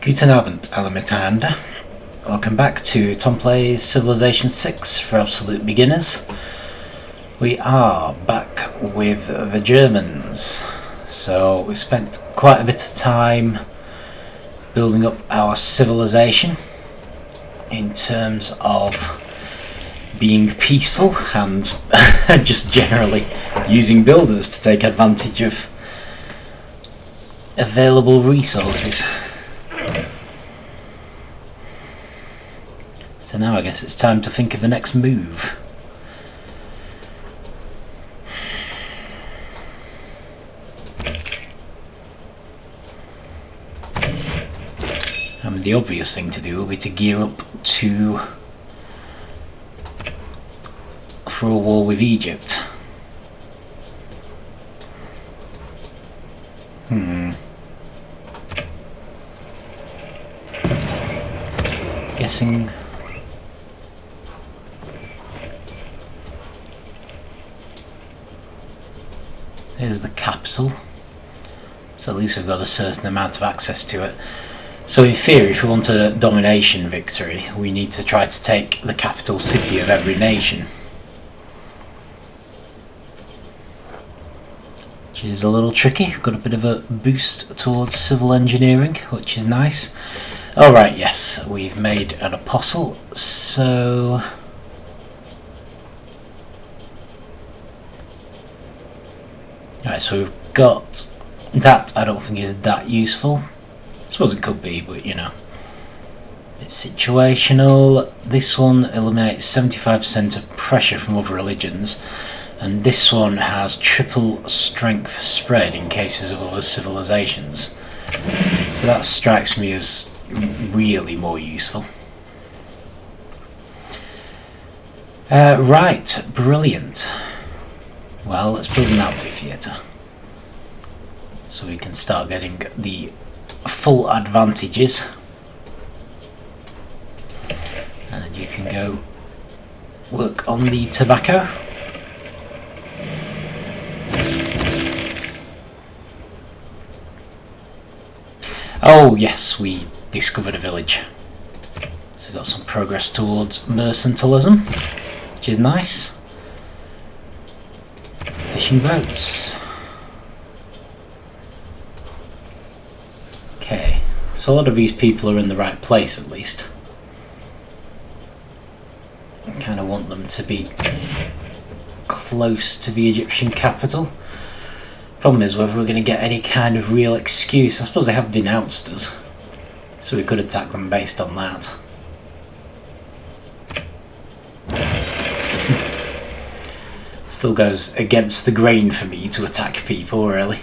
Guten Abend, alle miteinander. Welcome back to Tom Plays Civilization 6 for absolute beginners. We are back with the Germans. So we spent quite a bit of time building up our civilization in terms of being peaceful and just generally using builders to take advantage of available resources. So now I guess it's time to think of the next move. I mean, the obvious thing to do will be to gear up for a war with Egypt. Guessing here's the capital, so at least we've got a certain amount of access to it. So in theory, if we want a domination victory, we need to try to take the capital city of every nation, which is a little tricky. Got a bit of a boost towards civil engineering, which is nice. Alright, yes, we've made an apostle, so alright, so we've got that. I don't think is that useful. I suppose it could be, but you know, it's situational. This one eliminates 75% of pressure from other religions, and this one has triple strength spread in cases of other civilizations. So that strikes me as really more useful. Right, brilliant. Well, let's build an amphitheatre so we can start getting the full advantages. And you can go work on the tobacco. Oh yes, we discovered a village. So we've got some progress towards mercantilism, which is nice. Fishing boats. Okay, so a lot of these people are in the right place at least. I kind of want them to be close to the Egyptian capital. Problem is whether we're going to get any kind of real excuse. I suppose they have denounced us, so we could attack them based on that. Still goes against the grain for me to attack people, really.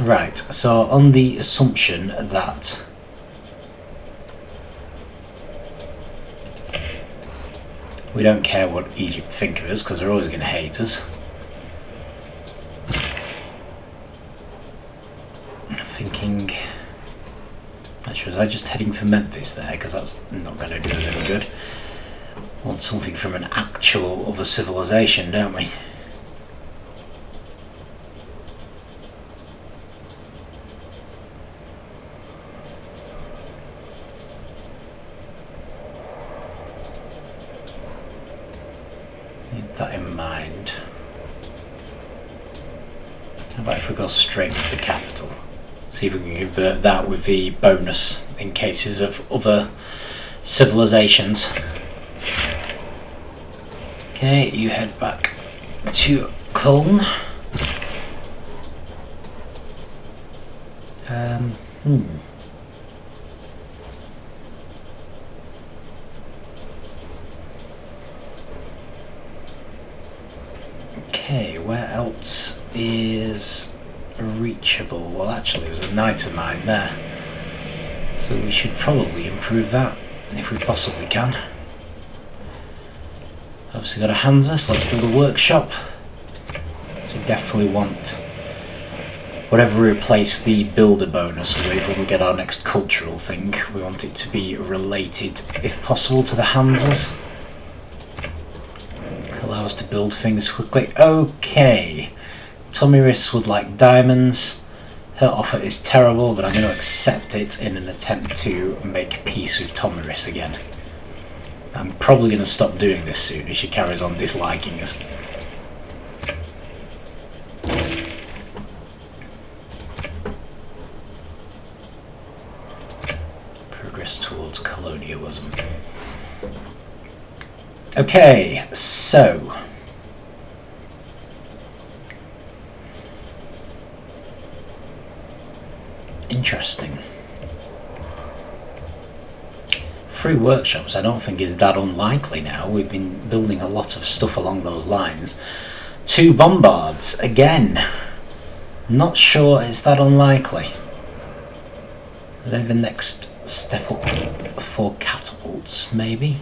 Right, so on the assumption that we don't care what Egypt think of us, because they're always going to hate us. Thinking, actually, was I just heading for Memphis there? Because that's not going to do us any good. Want something from an actual other civilization, don't we? That in mind. How about if we go straight for the capital? See if we can convert that with the bonus in cases of other civilizations. Okay, you head back to Cologne. Okay, where else is reachable? Well, actually, there's a knight of mine there, so we should probably improve that if we possibly can. Obviously got a Hansa, so let's build a workshop. So we definitely want whatever we replace the builder bonus with when we get our next cultural thing, we want it to be related, if possible, to the Hansas. Allow us to build things quickly. Okay, Tomiris would like diamonds. Her offer is terrible, but I'm going to accept it in an attempt to make peace with Tomiris again. I'm probably going to stop doing this soon if she carries on disliking us. Progress towards colonialism. Okay, so... interesting. Free workshops I don't think is that unlikely now. We've been building a lot of stuff along those lines. 2 bombards, again. Not sure it's that unlikely. Are they the next step up for catapults, maybe?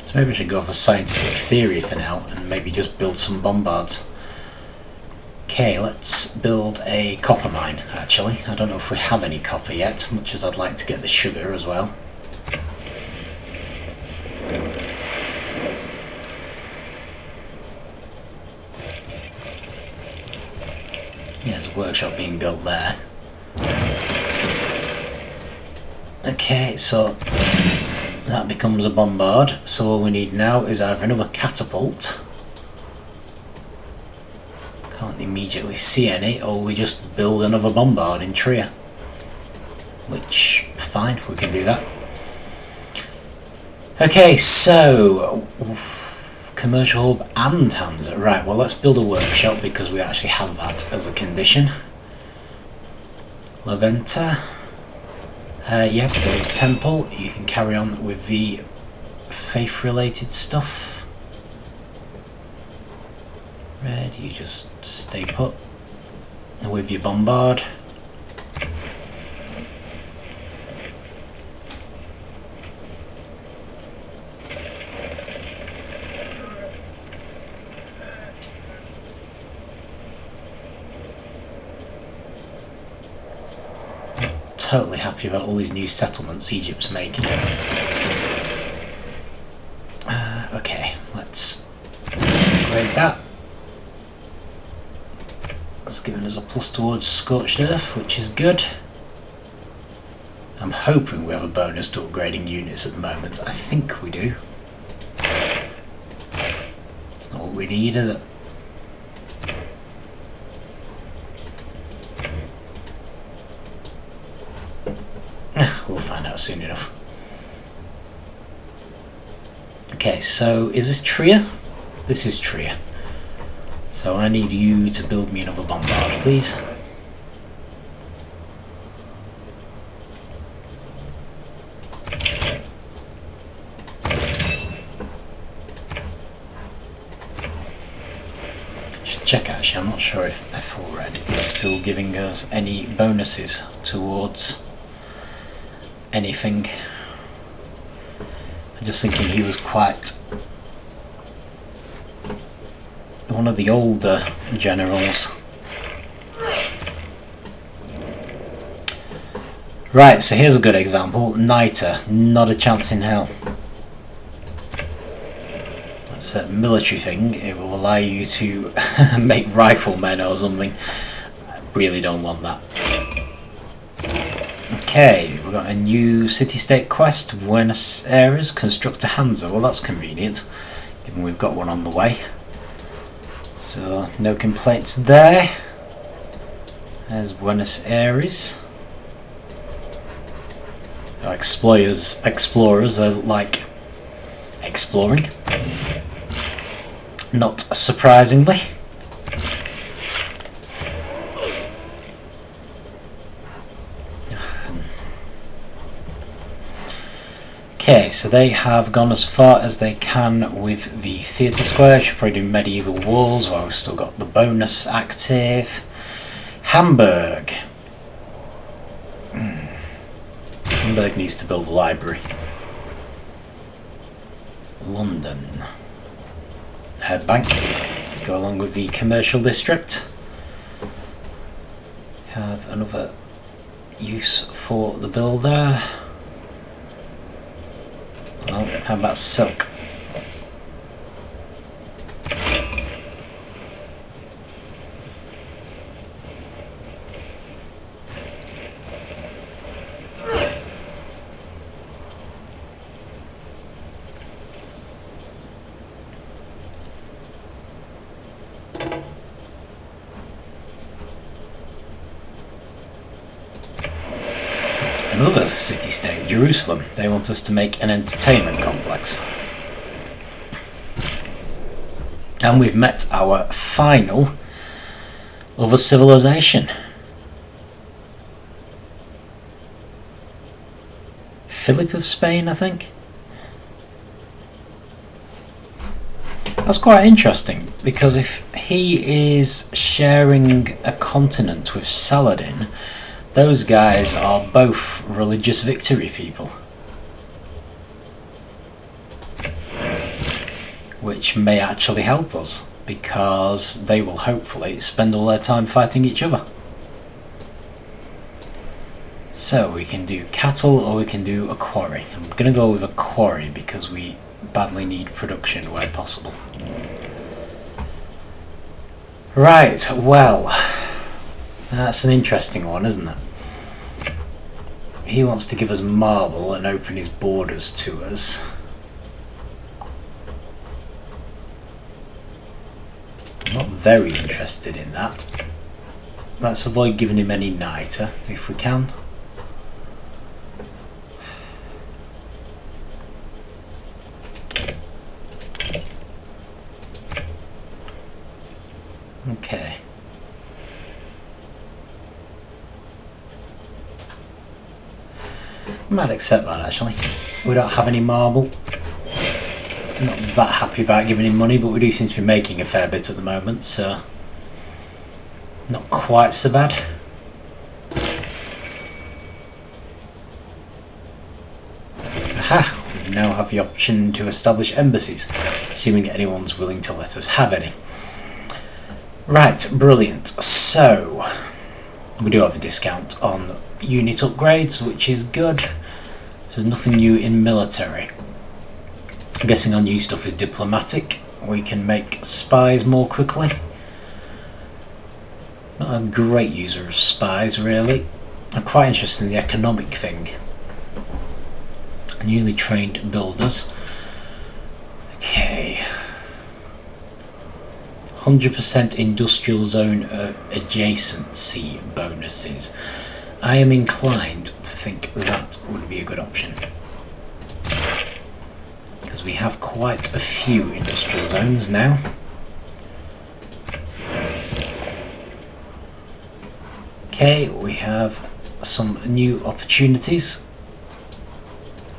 So maybe we should go for scientific theory for now and maybe just build some bombards. Okay, let's build a copper mine actually. I don't know if we have any copper yet, much as I'd like to get the sugar as well. Yeah, there's a workshop being built there. Okay, so that becomes a bombard, so all we need now is either another catapult, can't immediately see any, or we just build another bombard in Trier, which, fine, we can do that. Okay, so, commercial hub and Hansa, right, well let's build a workshop because we actually have that as a condition. Laventa. Yep, there's temple. You can carry on with the faith-related stuff. Red, you just stay put with your bombard. Totally happy about all these new settlements Egypt's making. Okay, let's upgrade that. It's giving us a plus towards Scorched Earth, which is good. I'm hoping we have a bonus to upgrading units at the moment. I think we do. It's not what we need, is it? We'll find out soon enough. Okay, so is this Trier? This is Trier. So I need you to build me another bombard, please. Should check actually, I'm not sure if Ethelred is still giving us any bonuses towards anything. I'm just thinking he was quite one of the older generals. Right, so here's a good example. Niter, not a chance in hell. That's a military thing. It will allow you to make riflemen or something. I really don't want that. Okay, we've got a new city-state quest, Buenos Aires, construct a Hansa. Well, that's convenient, given we've got one on the way. So, no complaints there. There's Buenos Aires. Our explorers are like exploring. Not surprisingly. Okay, so they have gone as far as they can with the theatre square. Should probably do medieval walls while we've still got the bonus active. Hamburg. Luxembourg needs to build a library. London. Head bank. Go along with the commercial district. Have another use for the builder. Well, how about silk? Another city-state, Jerusalem. They want us to make an entertainment complex. And we've met our final other civilization. Philip of Spain, I think. That's quite interesting, because if he is sharing a continent with Saladin, those guys are both religious victory people. Which may actually help us, because they will hopefully spend all their time fighting each other. So we can do cattle or we can do a quarry. I'm going to go with a quarry because we badly need production where possible. Right, well, that's an interesting one, isn't it? He wants to give us marble and open his borders to us. I'm not very interested in that. Let's avoid giving him any niter if we can. Okay. I might accept that actually. We don't have any marble. I'm not that happy about giving him money, but we do seem to be making a fair bit at the moment, so not quite so bad. Aha! We now have the option to establish embassies, assuming anyone's willing to let us have any. Right, brilliant. So, we do have a discount on unit upgrades, which is good. So there's nothing new in military. I'm guessing our new stuff is diplomatic. We can make spies more quickly. Not a great user of spies, really. I'm quite interested in the economic thing. Newly trained builders. Okay. 100% industrial zone adjacency bonuses. I am inclined to think that would be a good option. Because we have quite a few industrial zones now. Okay, we have some new opportunities.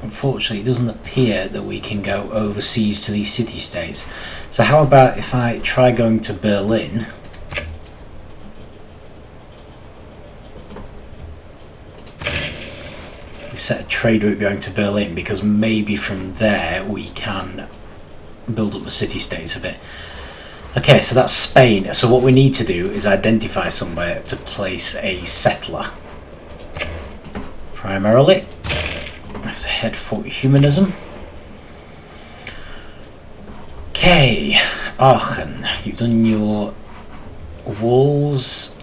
Unfortunately, it doesn't appear that we can go overseas to these city-states. So how about if I try going to Berlin? We set a trade route going to Berlin, because maybe from there we can build up the city-states a bit. Okay, so that's Spain. So what we need to do is identify somewhere to place a settler. Primarily, I have to head for humanism. Okay, Aachen, you've done your walls.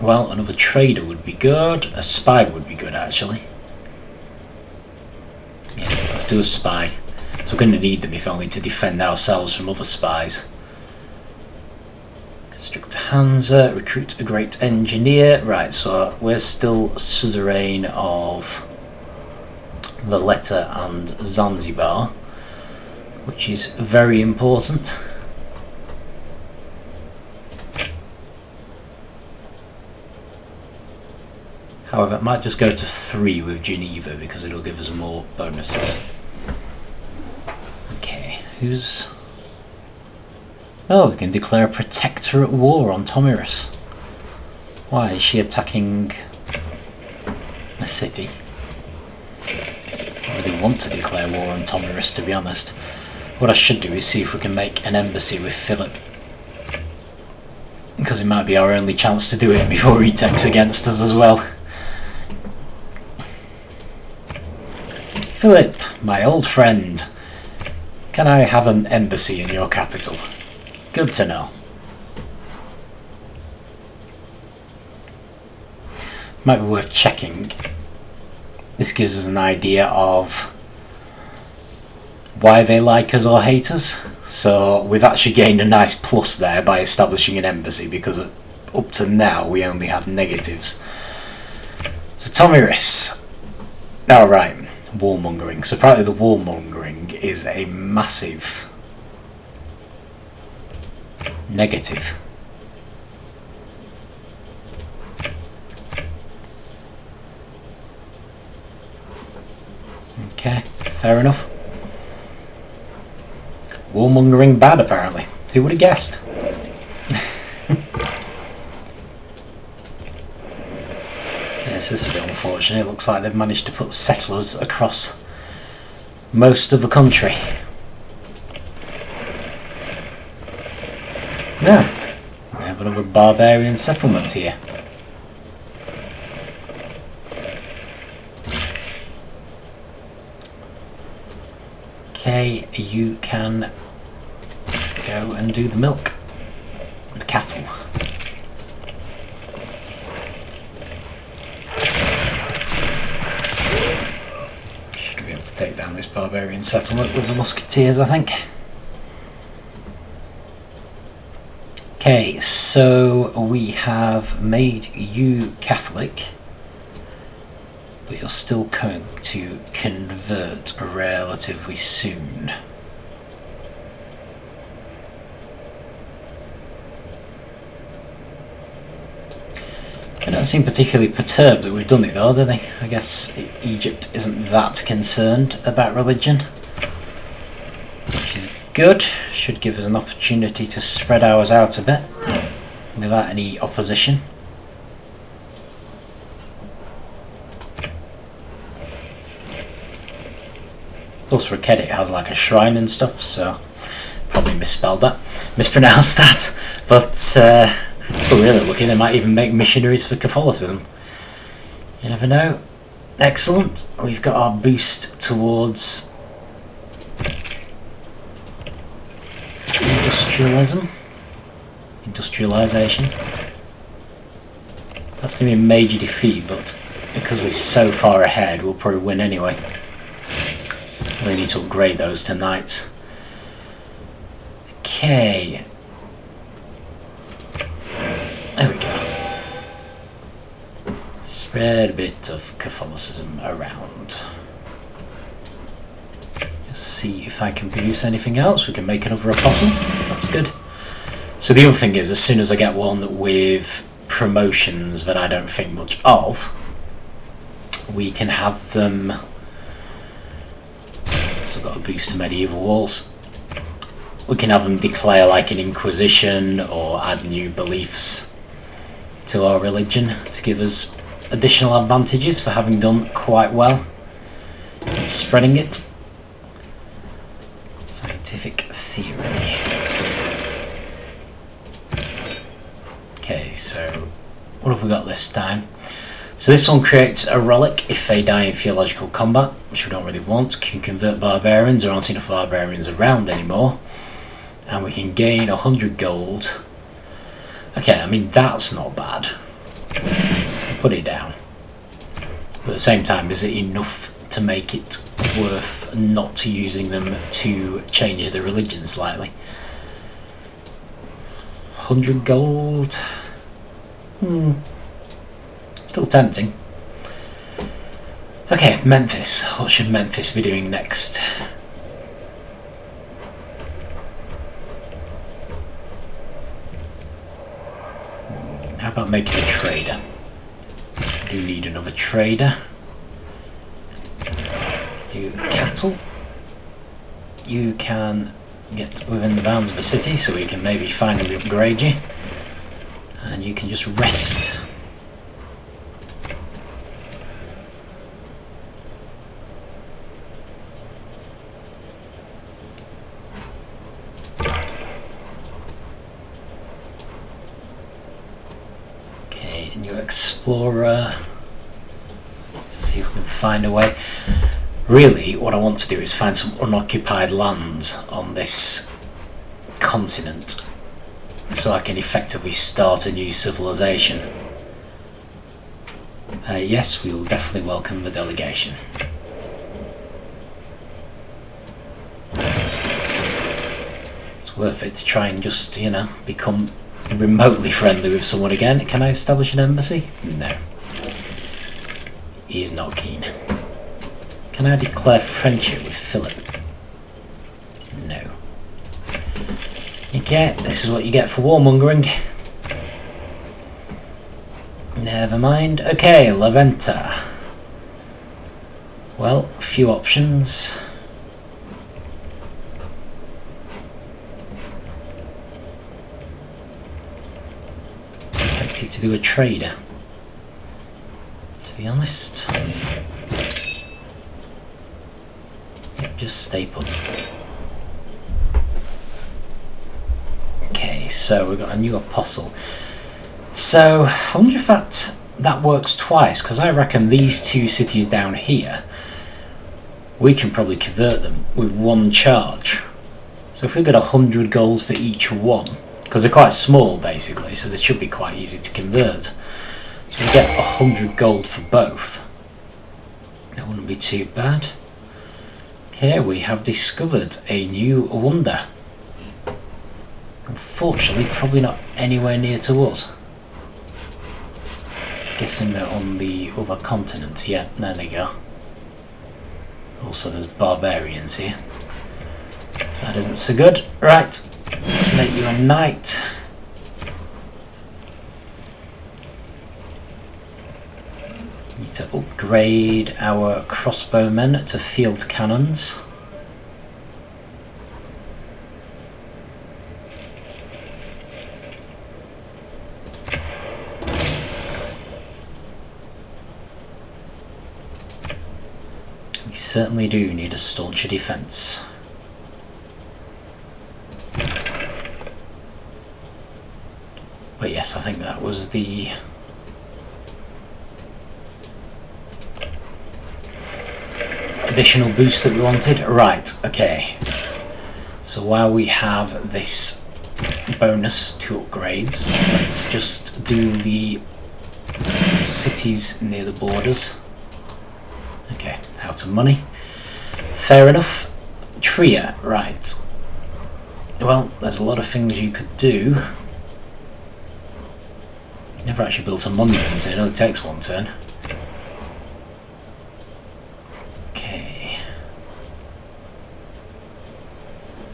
Well, another trader would be good. A spy would be good, actually. Yeah, let's do a spy. So we're going to need them if only to defend ourselves from other spies. Construct a Hansa, recruit a great engineer. Right, so we're still suzerain of Valletta and Zanzibar, which is very important. However, it might just go to 3 with Geneva because it'll give us more bonuses. Okay, who's... Oh, we can declare a protectorate war on Tomirus. Why is she attacking a city. I really want to declare war on Tomyris, to be honest. What I should do is see if we can make an embassy with Philip, because it might be our only chance to do it before he takes against us as well. Philip, my old friend, can I have an embassy in your capital? Good to know. Might be worth checking. This gives us an idea of why they like us or hate us. So we've actually gained a nice plus there by establishing an embassy, because up to now we only had negatives. So Tomyris. Oh right, warmongering. So apparently the warmongering is a massive negative. Okay, fair enough. Warmongering bad, apparently. Who would have guessed? Yes, this is a bit unfortunate. It looks like they've managed to put settlers across most of the country. Yeah, we have another barbarian settlement here. Okay, you can go and do the milk. The cattle. Should be able to take down this barbarian settlement with the musketeers, I think. Okay, so we have made you Catholic, but you're still going to convert relatively soon. They don't seem particularly perturbed that we've done it though, do they? I guess Egypt isn't that concerned about religion, which is good. Should give us an opportunity to spread ours out a bit without any opposition. Plus for a kid it has like a shrine and stuff, so probably mispronounced that, but we're really lucky. They might even make missionaries for Catholicism. You never know. Excellent. We've got our boost towards industrialisation. That's going to be a major defeat, but because we're so far ahead we'll probably win anyway. We need to upgrade those tonight. Okay. There we go. Spread a bit of Catholicism around. Just see if I can produce anything else. We can make another apostle. That's good. So the other thing is, as soon as I get one with promotions that I don't think much of, we can have them. Still got a boost to medieval walls. We can have them declare like an inquisition or add new beliefs to our religion to give us additional advantages for having done quite well in spreading it. Scientific theory. Okay, so what have we got this time? So this one creates a relic if they die in theological combat, which we don't really want. Can convert barbarians. There aren't enough barbarians around anymore. And we can gain 100 gold. Okay, I mean that's not bad. Put it down. But at the same time, is it enough to make it worth not using them to change the religion slightly? 100 gold? Still tempting. Okay, Memphis. What should Memphis be doing next? How about making a trader? I do need another trader. Do cattle. You can get within the bounds of a city, so we can maybe finally upgrade you. And you can just rest. explorer. See if we can find a way. Really, what I want to do is find some unoccupied lands on this continent so I can effectively start a new civilization. Yes, we will definitely welcome the delegation. It's worth it to try and just, you know, become remotely friendly with someone again. Can I establish an embassy? No. He is not keen. Can I declare friendship with Philip? No. Okay, this is what you get for warmongering. Never mind. Okay, La Venta. Well, a few options. Tempted to do a trader, to be honest. Yep, just stay put. Okay, so we've got a new apostle. So I wonder if that works twice, because I reckon these two cities down here, we can probably convert them with one charge. So if we got 100 gold for each one, because they're quite small basically, so they should be quite easy to convert. So we get 100 gold for both. That wouldn't be too bad. Okay, we have discovered a new wonder. Unfortunately, probably not anywhere near to us. Guessing they're on the other continent. Yeah, there they go. Also, there's barbarians here. That isn't so good. Right, let's make you a knight. Need to upgrade our crossbowmen to field cannons. We certainly do need a stauncher defence. But yes, I think that was the additional boost that we wanted. Right, okay. So while we have this bonus to upgrades, let's just do the cities near the borders. Okay, out of money. Fair enough. Trier, right. Well, there's a lot of things you could do. Never actually built a monument, it only takes one turn. Okay.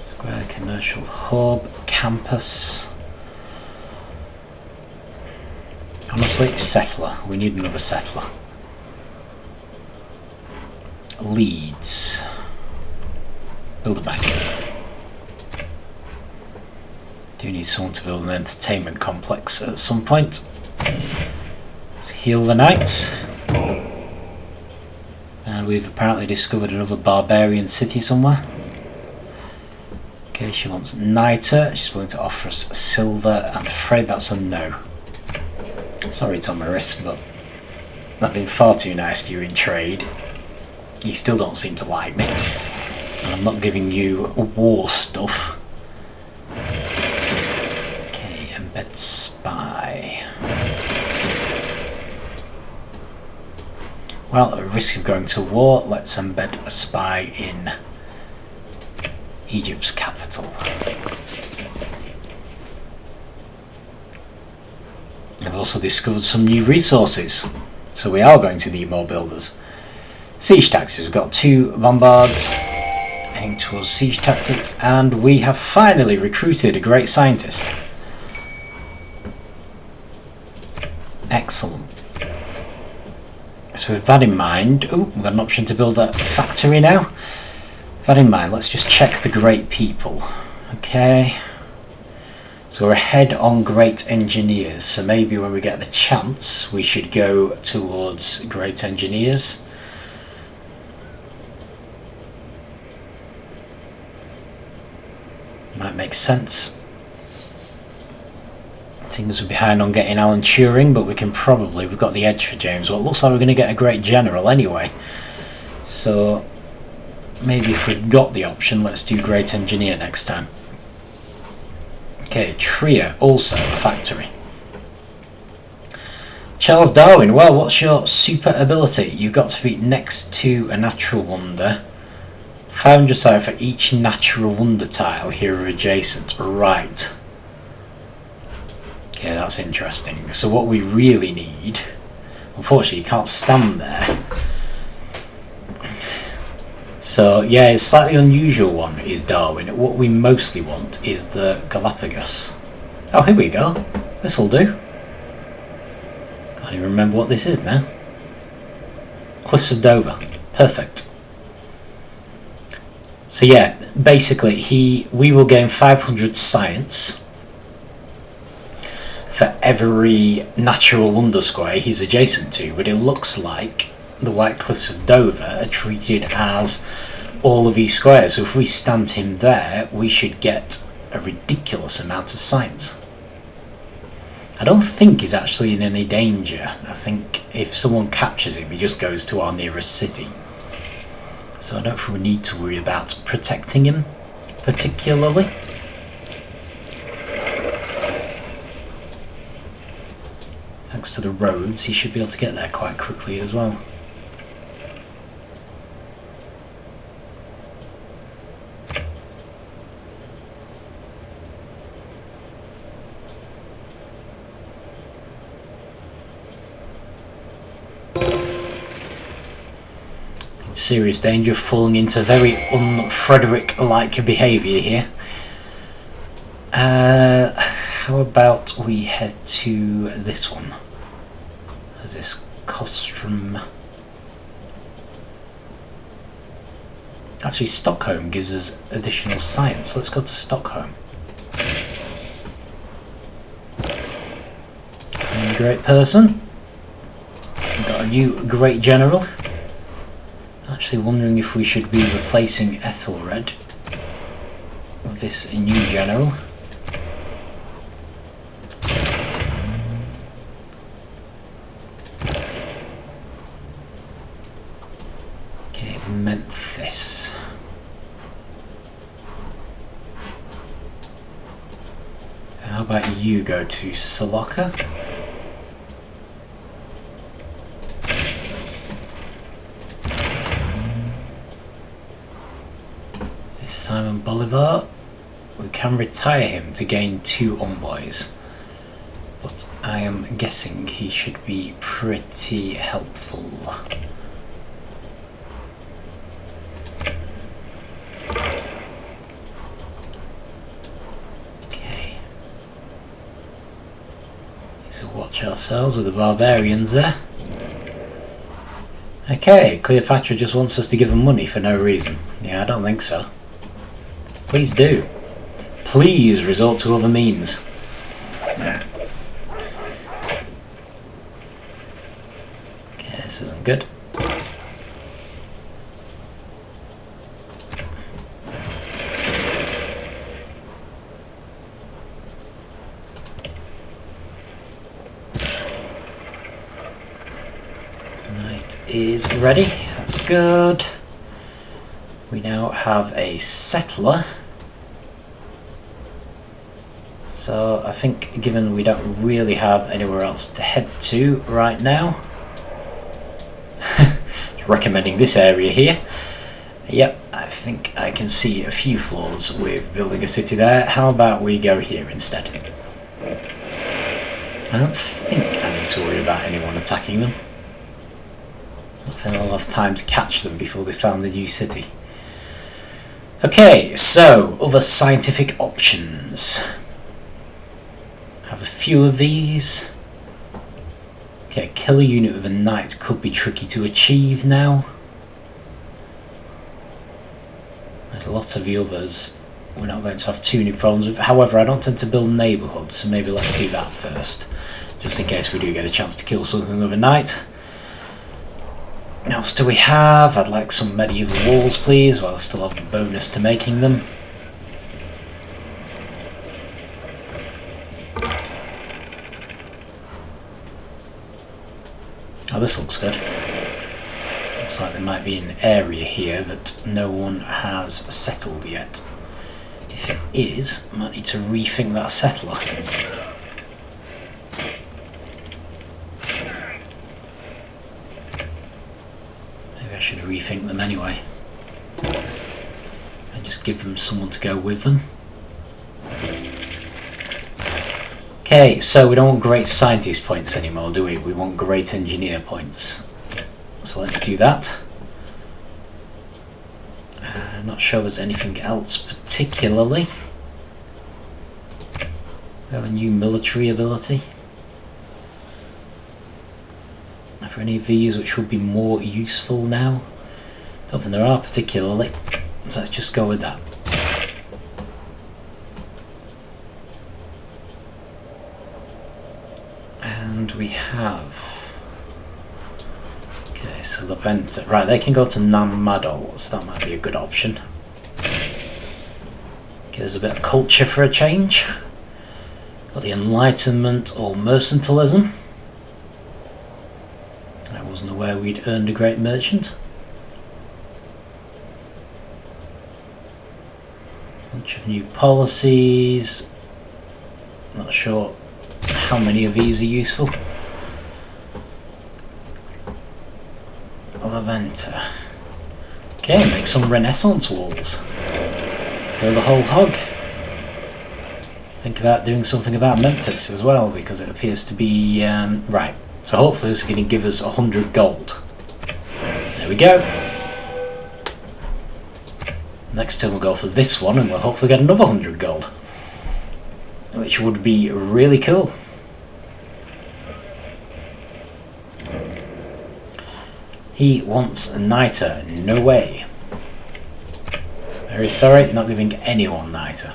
Square commercial hub, campus. Honestly, settler. We need another settler. Leeds. Build a bank. Do need someone to build an entertainment complex at some point. Let's heal the knights. And we've apparently discovered another barbarian city somewhere. Okay, she wants Niter. She's willing to offer us silver. I'm afraid that's a no. Sorry, Tomaris, but I've been far too nice to you in trade. You still don't seem to like me. And I'm not giving you war stuff. Okay, embed spy. Well, at risk of going to war, let's embed a spy in Egypt's capital. I've also discovered some new resources, so we are going to need more builders. Siege tactics, we've got 2 bombards heading towards siege tactics, and we have finally recruited a great scientist. Excellent. So with that in mind, we've got an option to build a factory now. With that in mind, let's just check the great people. Okay. So we're ahead on great engineers, so maybe when we get the chance, we should go towards great engineers. Might make sense. Seems we're behind on getting Alan Turing, but we've got the edge for James. Well, it looks like we're going to get a great general anyway. So maybe if we've got the option, let's do great engineer next time. Okay, Trier, also a factory. Charles Darwin, well, what's your super ability? You've got to be next to a natural wonder. 500 side for each natural wonder tile here are adjacent. Right. Okay, that's interesting. So what we really need... Unfortunately, you can't stand there. So, yeah, it's a slightly unusual one, is Darwin. What we mostly want is the Galapagos. Oh, here we go. This'll do. Can't even remember what this is now. Cliffs of Dover. Perfect. So yeah, basically we will gain 500 science for every natural wonder square he's adjacent to, but it looks like the White Cliffs of Dover are treated as all of these squares, so if we stand him there we should get a ridiculous amount of science. I don't think he's actually in any danger. I think if someone captures him he just goes to our nearest city. So I don't think we need to worry about protecting him particularly. Thanks to the roads he should be able to get there quite quickly as well. In serious danger of falling into very un-Frederick-like behaviour here. How about we head to this one? There's this Costrum. Actually, Stockholm gives us additional science. Let's go to Stockholm. I'm a great person. We've got a new great general. Actually wondering if we should be replacing Ethelred with this new general. Okay, Memphis. So how about you go to Saloka? Simon Bolivar. We can retire him to gain 2 envoys, but I am guessing he should be pretty helpful. Okay, so watch ourselves with the barbarians there. Okay, Cleopatra just wants us to give them money for no reason. Yeah, I don't think so. Please do. Please resort to other means. Okay, this isn't good. Knight is ready. That's good. We now have a settler. So I think given we don't really have anywhere else to head to right now, just recommending this area here. Yep, I think I can see a few flaws with building a city there. How about we go here instead? I don't think I need to worry about anyone attacking them. I think I'll have time to catch them before they found the new city. Okay, so other scientific options. Have a few of these. Okay, a killer unit with a knight could be tricky to achieve now. There's a lot of the others we're not going to have too many problems with. However, I don't tend to build neighbourhoods, so maybe let's do that first, just in case we do get a chance to kill something with a knight. What else do we have? I'd like some medieval walls, please, while I still have a bonus to making them. Oh, this looks good. Looks like there might be an area here that no one has settled yet. If it is, I might need to rethink that settler. Maybe I should rethink them anyway. And just give them someone to go with them. Okay, so we don't want great scientist points anymore, do we? We want great engineer points. So let's do that. I'm not sure there's anything else particularly. We have a new military ability. Are there any of these which would be more useful now? I don't think there are particularly. So let's just go with that. And we have... Okay, so the vent... Right, they can go to Nam-Madol, so that might be a good option. Give us a bit of culture for a change. Got the Enlightenment or Mercantilism. I wasn't aware we'd earned a great merchant. Bunch of new policies. Not sure how many of these are useful. Levanta. Okay, make some Renaissance walls. Let's go the whole hog. Think about doing something about Memphis as well, because it appears to be... right, so hopefully this is going to give us 100 gold. There we go. Next turn we'll go for this one and we'll hopefully get another 100 gold. Which would be really cool. He wants a niter. No way. Very sorry, not giving anyone niter.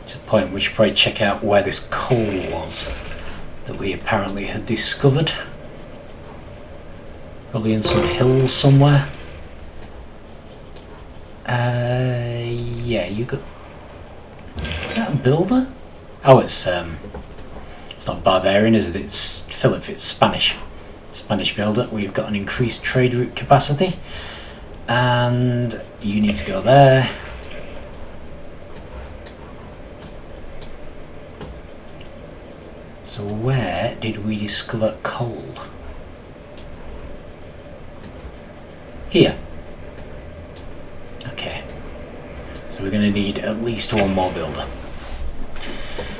To a point we should probably check out where this coal was that we apparently had discovered. Probably in some hills somewhere. Yeah, you got... Is that a builder? Oh, it's not barbarian, is it? It's Philip, it's Spanish. Spanish builder. We've got an increased trade route capacity. And you need to go there. So where did we discover coal? Here. Okay. So we're going to need at least one more builder.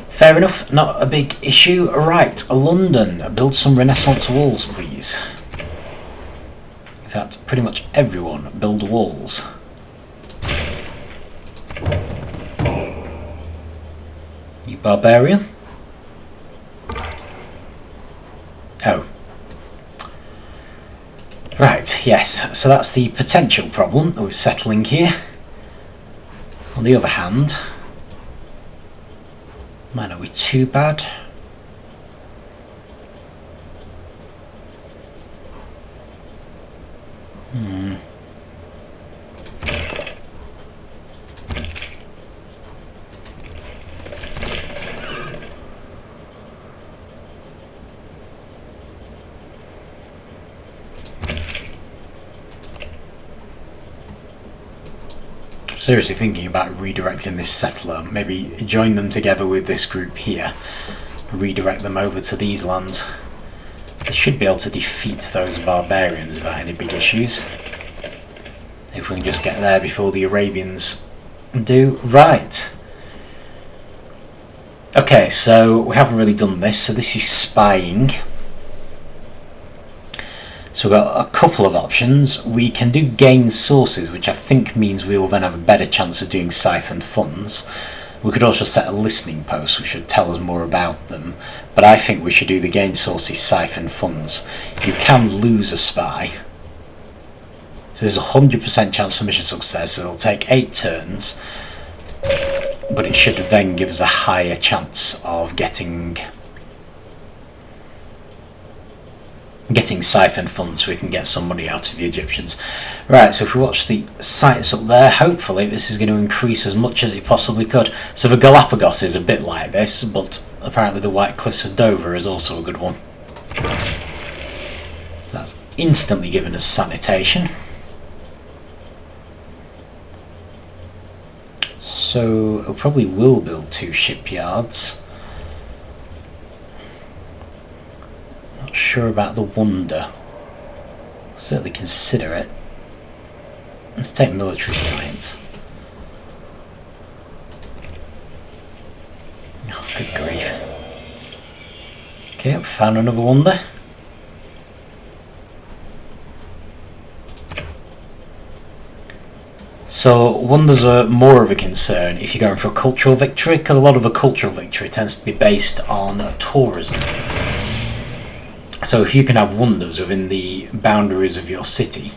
Fair enough, not a big issue. Right, London, build some Renaissance walls, please. In fact, pretty much everyone build walls. You barbarian? Oh. Right, yes, so that's the potential problem with settling here. On the other hand, might not be too bad. Seriously thinking about redirecting this settler, maybe join them together with this group here, redirect them over to these lands. They should be able to defeat those barbarians without any big issues. If we can just get there before the Arabians do. Right. Okay, so we haven't really done this, so this is spying. So we've got a couple of options. We can do gain sources, which I think means we will then have a better chance of doing siphoned funds. We could also set a listening post, which should tell us more about them. But I think we should do the gain sources, siphoned funds. You can lose a spy. So there's a 100% chance of mission success. So it'll take 8 turns. But it should then give us a higher chance of getting siphoned funds so we can get some money out of the Egyptians. Right, so if we watch the sites up there, hopefully this is going to increase as much as it possibly could. So the Galapagos is a bit like this, but apparently the White Cliffs of Dover is also a good one. That's instantly given us sanitation. So I probably will build 2 shipyards. Not sure about the Wonder. Certainly consider it. Let's take military science. Oh, good grief. Okay, I've found another Wonder. So wonders are more of a concern if you're going for a cultural victory, because a lot of a cultural victory tends to be based on tourism. So if you can have wonders within the boundaries of your city,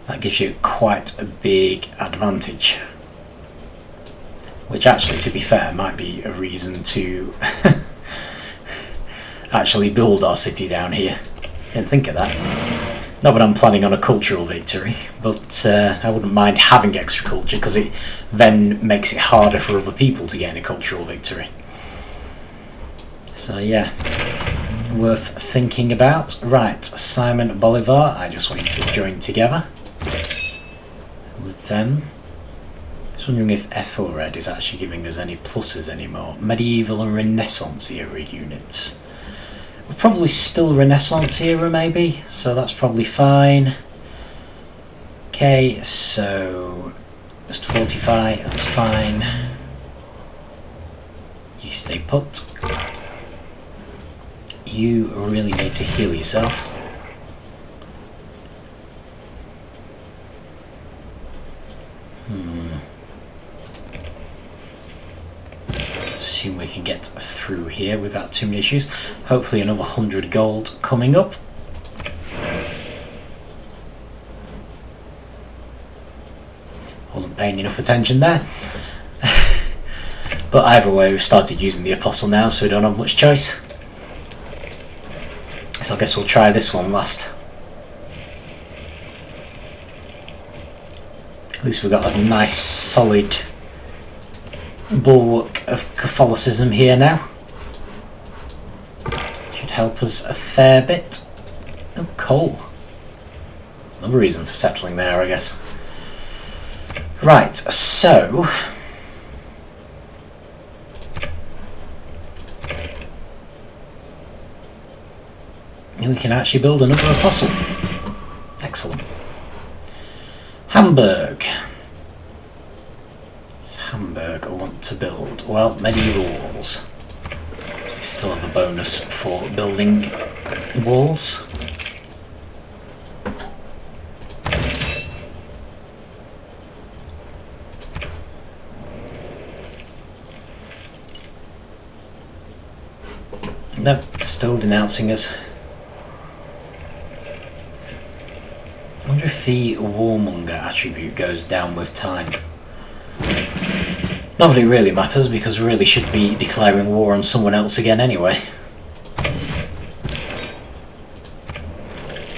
that gives you quite a big advantage. Which actually, to be fair, might be a reason to actually build our city down here. Didn't think of that. Not that I'm planning on a cultural victory, but I wouldn't mind having extra culture, because it then makes it harder for other people to gain a cultural victory. So yeah, worth thinking about. Right, Simon Bolivar, I just want you to join together with them. Just wondering if Ethelred is actually giving us any pluses anymore. Medieval and Renaissance era units. We're probably still Renaissance era maybe, so that's probably fine. Okay, so just fortify, that's fine. You stay put. You really need to heal yourself. Assume we can get through here without too many issues. Hopefully another 100 gold coming up. Wasn't paying enough attention there. But either way, we've started using the Apostle now, so we don't have much choice. So I guess we'll try this one last. At least we've got a nice solid bulwark of Catholicism here now. Should help us a fair bit. Oh, coal. Another reason for settling there, I guess. Right, so we can actually build another apostle. Excellent. Hamburg. Hamburg I want to build? Well, medieval walls. We still have a bonus for building walls. Nope, still denouncing us. I wonder if the warmonger attribute goes down with time. Not that it really matters, because we really should be declaring war on someone else again anyway.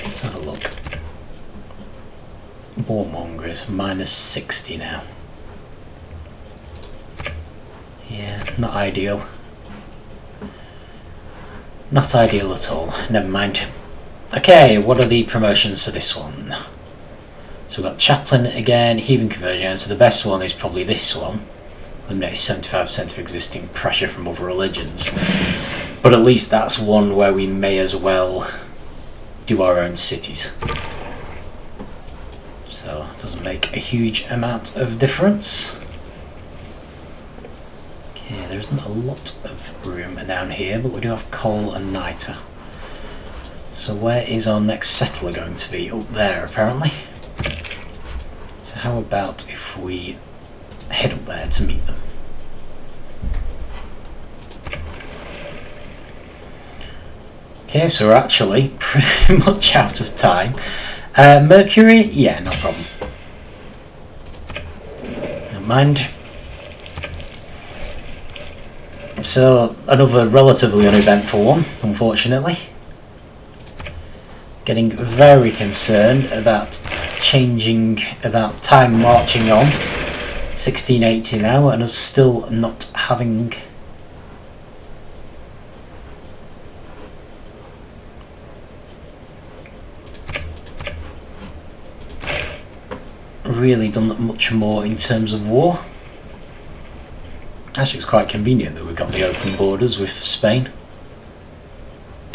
Let's have a look. Warmonger is minus 60 now. Yeah, not ideal. Not ideal at all. Never mind. Okay, what are the promotions to this one? So we've got Chaplain again, Heathen Conversion, so the best one is probably this one. Eliminate 75% of existing pressure from other religions. But at least that's one where we may as well do our own cities. So it doesn't make a huge amount of difference. Okay, there isn't a lot of room down here, but we do have coal and niter. So where is our next settler going to be? Up there, apparently. So how about if we head up there to meet them? Okay, so we're actually pretty much out of time. Mercury? Yeah, no problem. Never mind. So, another relatively uneventful one, unfortunately. Getting very concerned about time marching on. 1680 now, and us still not having really done much more in terms of war. Actually, it's quite convenient that we've got the open borders with Spain.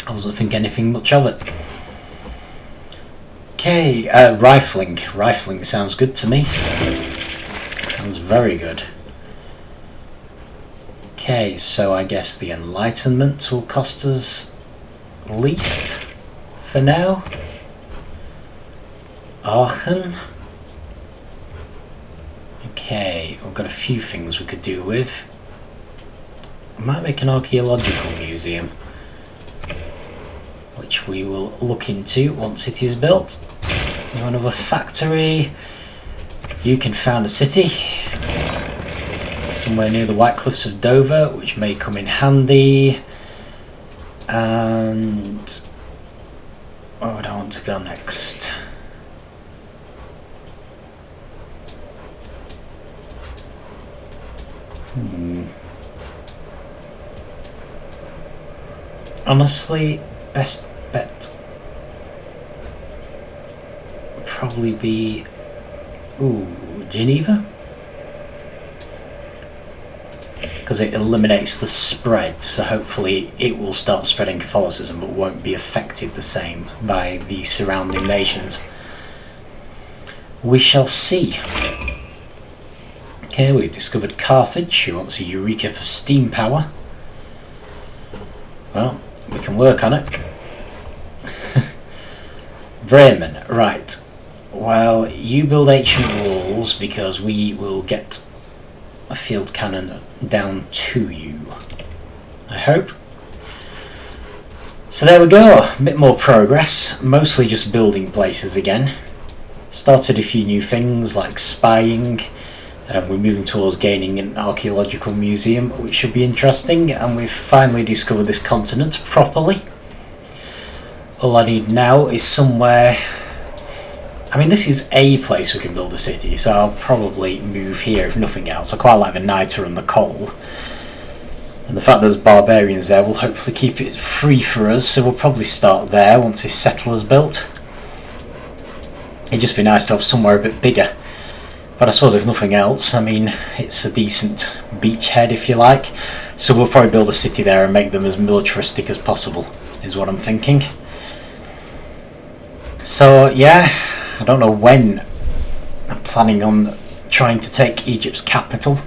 I wasn't thinking anything much of it. Okay, rifling. Rifling sounds good to me. Sounds very good. Okay, so I guess the Enlightenment will cost us least for now. Aachen. Okay, we've got a few things we could do with. We might make an archaeological museum, which we will look into once it is built. Another factory. You can found a city somewhere near the White Cliffs of Dover, which may come in handy. And where would I want to go next? Honestly, best bet would probably be Geneva, because it eliminates the spread, so hopefully it will start spreading Catholicism but won't be affected the same by the surrounding nations. We shall see. Okay, we've discovered Carthage, who wants a Eureka for steam power. Well, we can work on it. Bremen, right. Well, you build ancient walls because we will get a field cannon down to you, I hope. So there we go, a bit more progress, mostly just building places again. Started a few new things like spying. We're moving towards gaining an archaeological museum, which should be interesting, and we've finally discovered this continent properly. All I need now is somewhere. I mean, this is a place we can build a city, so I'll probably move here if nothing else. I quite like the niter and the coal, and the fact there's barbarians there will hopefully keep it free for us, so we'll probably start there once this settler's built. It'd just be nice to have somewhere a bit bigger. But I suppose if nothing else, I mean, it's a decent beachhead if you like, so we'll probably build a city there and make them as militaristic as possible, is what I'm thinking. So yeah, I don't know when I'm planning on trying to take Egypt's capital.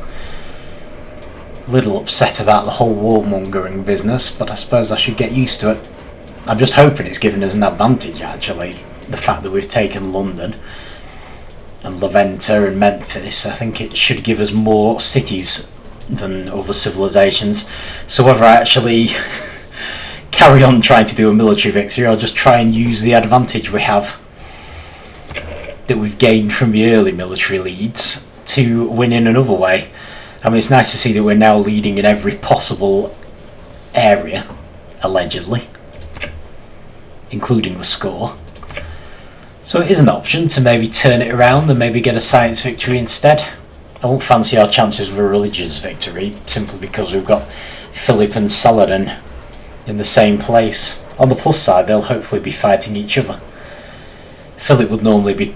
A little upset about the whole warmongering business, but I suppose I should get used to it. I'm just hoping it's given us an advantage actually, the fact that we've taken London and Laventa and Memphis. I think it should give us more cities than other civilizations. So whether I actually carry on trying to do a military victory or just try and use the advantage we have that we've gained from the early military leads to win in another way. I mean, it's nice to see that we're now leading in every possible area, allegedly, including the score. So it is an option to maybe turn it around and maybe get a science victory instead. I won't fancy our chances of a religious victory, simply because we've got Philip and Saladin in the same place. On the plus side, they'll hopefully be fighting each other. Philip would normally be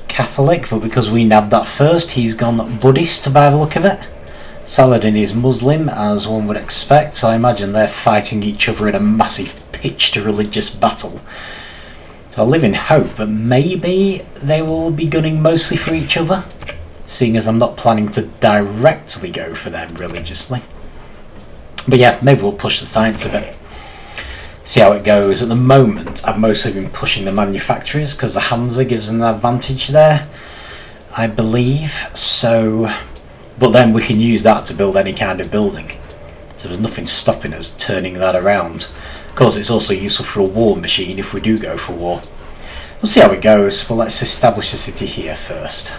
Catholic, but because we nabbed that first, he's gone Buddhist by the look of it. Saladin is Muslim, as one would expect, so I imagine they're fighting each other in a massive pitched religious battle. So I live in hope that maybe they will be gunning mostly for each other, seeing as I'm not planning to directly go for them religiously. But yeah, maybe we'll push the science a bit. See how it goes. At the moment, I've mostly been pushing the manufacturers because the Hansa gives an advantage there, I believe. So, but then we can use that to build any kind of building. So there's nothing stopping us turning that around. Of course, it's also useful for a war machine if we do go for war. We'll see how it goes, but let's establish a city here first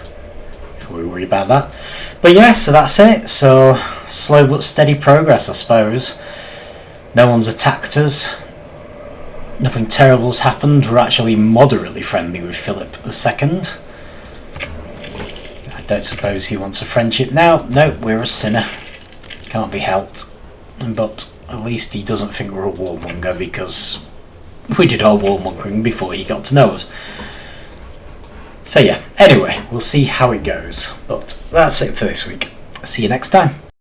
before we worry about that. But yeah, so that's it. So slow but steady progress, I suppose. No one's attacked us. Nothing terrible's happened. We're actually moderately friendly with Philip II. I don't suppose he wants a friendship now. No, we're a sinner. Can't be helped. But at least he doesn't think we're a warmonger, because we did our warmongering before he got to know us. So yeah, anyway, we'll see how it goes. But that's it for this week. See you next time.